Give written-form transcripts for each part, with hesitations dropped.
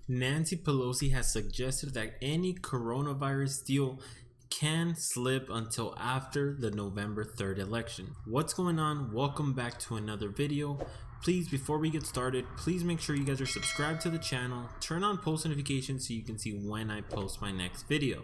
Nancy Pelosi has suggested that any coronavirus deal can slip until after the November 3rd election. What's going on? Welcome back to another video. Please, before we get started, please make sure you guys are subscribed to the channel, turn on post notifications so you can see when I post my next video.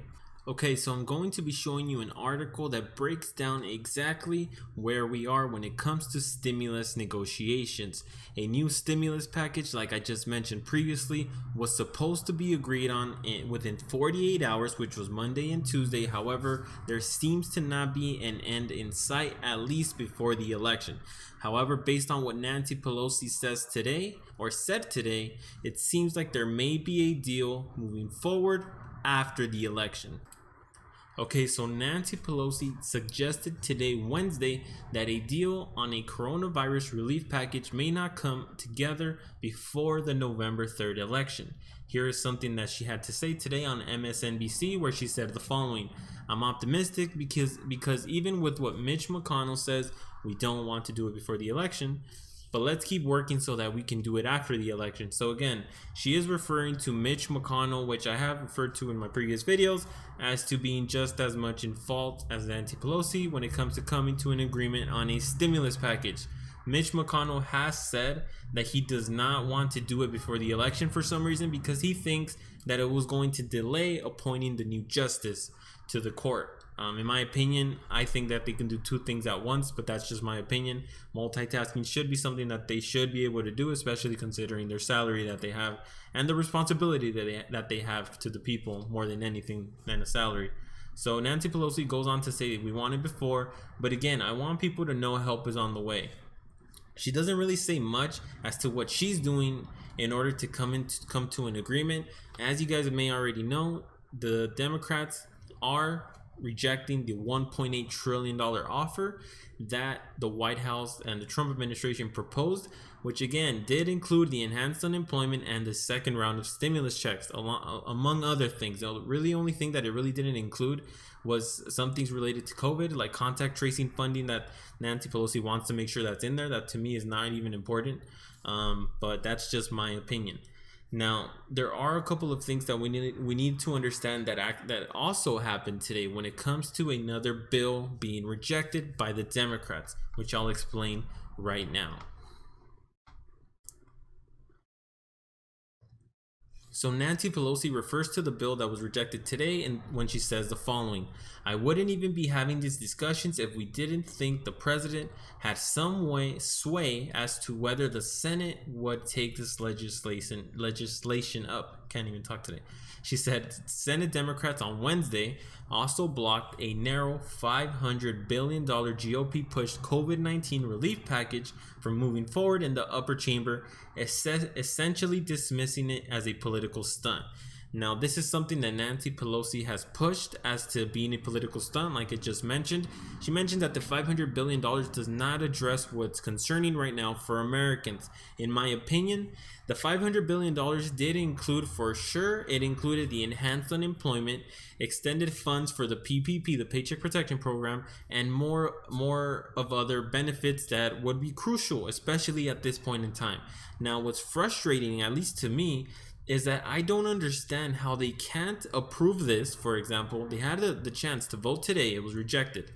Okay, so I'm going to be showing you an article that breaks down exactly where we are when it comes to stimulus negotiations. A new stimulus package, like I just mentioned previously, was supposed to be agreed on within 48 hours, which was Monday and Tuesday. However, there seems to not be an end in sight, at least before the election. However, based on what Nancy Pelosi says today, or said today, it seems like there may be a deal moving forward after the election. Okay, so Nancy Pelosi suggested today, Wednesday, that a deal on a coronavirus relief package may not come together before the November 3rd election. Here is something that she had to say today on MSNBC, where she said the following: "I'm optimistic because even with what Mitch McConnell says, we don't want to do it before the election. But let's keep working so that we can do it after the election." So again, she is referring to Mitch McConnell, which I have referred to in my previous videos, as to being just as much in fault as Nancy Pelosi when it comes to coming to an agreement on a stimulus package. Mitch McConnell has said that he does not want to do it before the election for some reason, because he thinks that it was going to delay appointing the new justice to the court. In my opinion, I think that they can do two things at once, but that's just my opinion. Multitasking should be something that they should be able to do, especially considering their salary that they have and the responsibility that they have to the people more than anything than a salary. So Nancy Pelosi goes on to say, we want it before, but again, I want people to know help is on the way. She doesn't really say much as to what she's doing in order to come to an agreement. As you guys may already know, the Democrats are rejecting the $1.8 trillion offer that the White House and the Trump administration proposed, which again did include the enhanced unemployment and the second round of stimulus checks, among other things. The really only thing that it really didn't include was some things related to COVID, like contact tracing funding that Nancy Pelosi wants to make sure that's in there. That to me is not even important, but that's just my opinion. Now, there are a couple of things that we need to understand that also happened today when it comes to another bill being rejected by the Democrats, which I'll explain right now. So Nancy Pelosi refers to the bill that was rejected today, and when she says the following: "I wouldn't even be having these discussions if we didn't think the president had some sway as to whether the Senate would take this legislation up." Can't even talk today. She said Senate Democrats on Wednesday also blocked a narrow $500 billion GOP-pushed COVID-19 relief package from moving forward in the upper chamber, essentially dismissing it as a political stunt. Now, this is something that Nancy Pelosi has pushed as to being a political stunt, like it just mentioned. She mentioned that the $500 billion does not address what's concerning right now for Americans. In my opinion, the $500 billion did include, for sure, it included the enhanced unemployment, extended funds for the PPP, the Paycheck Protection Program, and more of other benefits that would be crucial, especially at this point in time. Now, what's frustrating, at least to me, is that I don't understand how they can't approve this. For example, they had the chance to vote today, it was rejected.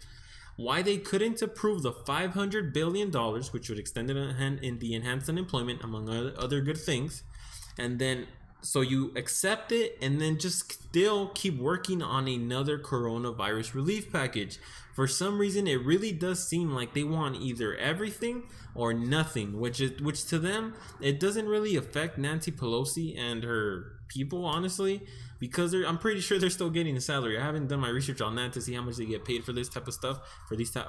Why they couldn't approve the $500 billion, which would extend it in the enhanced unemployment, among other good things, and then so you accept it and then just still keep working on another coronavirus relief package. For some reason, it really does seem like they want either everything or nothing, which to them, it doesn't really affect Nancy Pelosi and her people, honestly, because I'm pretty sure they're still getting a salary. I haven't done my research on that to see how much they get paid for this type of stuff,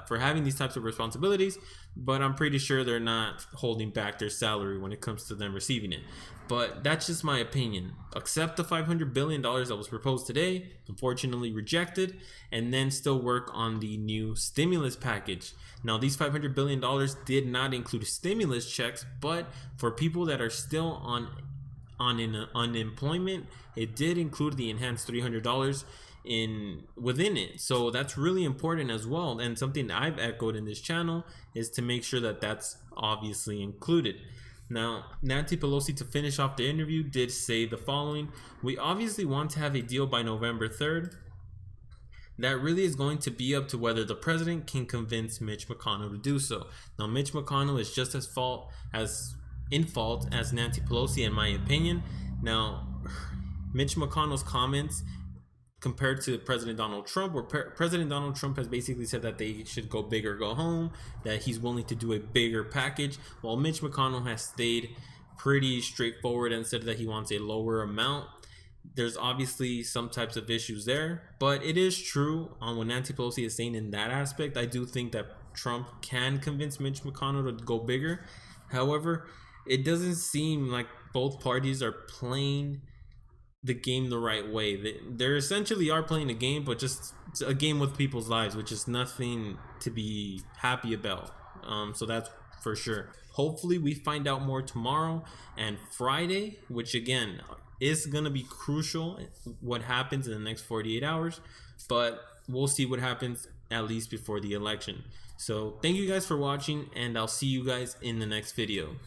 for having these types of responsibilities, but I'm pretty sure they're not holding back their salary when it comes to them receiving it. But that's just my opinion. Accept the $500 billion that was proposed today, unfortunately rejected, and then still work on the new stimulus package. Now, these $500 billion did not include stimulus checks, but for people that are still on unemployment, it did include the enhanced $300 within it. So that's really important as well, and something I've echoed in this channel is to make sure that that's obviously included. Now, Nancy Pelosi, to finish off the interview, did say the following: "We obviously want to have a deal by November 3rd. That really is going to be up to whether the president can convince Mitch McConnell to do so." Now, Mitch McConnell is just as in fault as Nancy Pelosi, in my opinion. Now, Mitch McConnell's comments compared to President Donald Trump, where President Donald Trump has basically said that they should go big or go home, that he's willing to do a bigger package, while Mitch McConnell has stayed pretty straightforward and said that he wants a lower amount. There's obviously some types of issues there, but it is true on what Nancy Pelosi is saying in that aspect. I do think that Trump can convince Mitch McConnell to go bigger. However, it doesn't seem like both parties are playing the game the right way. They essentially are playing a game, but just a game with people's lives, which is nothing to be happy about. So that's for sure. Hopefully we find out more tomorrow and Friday, which again is going to be crucial what happens in the next 48 hours, but we'll see what happens at least before the election. So thank you guys for watching, and I'll see you guys in the next video.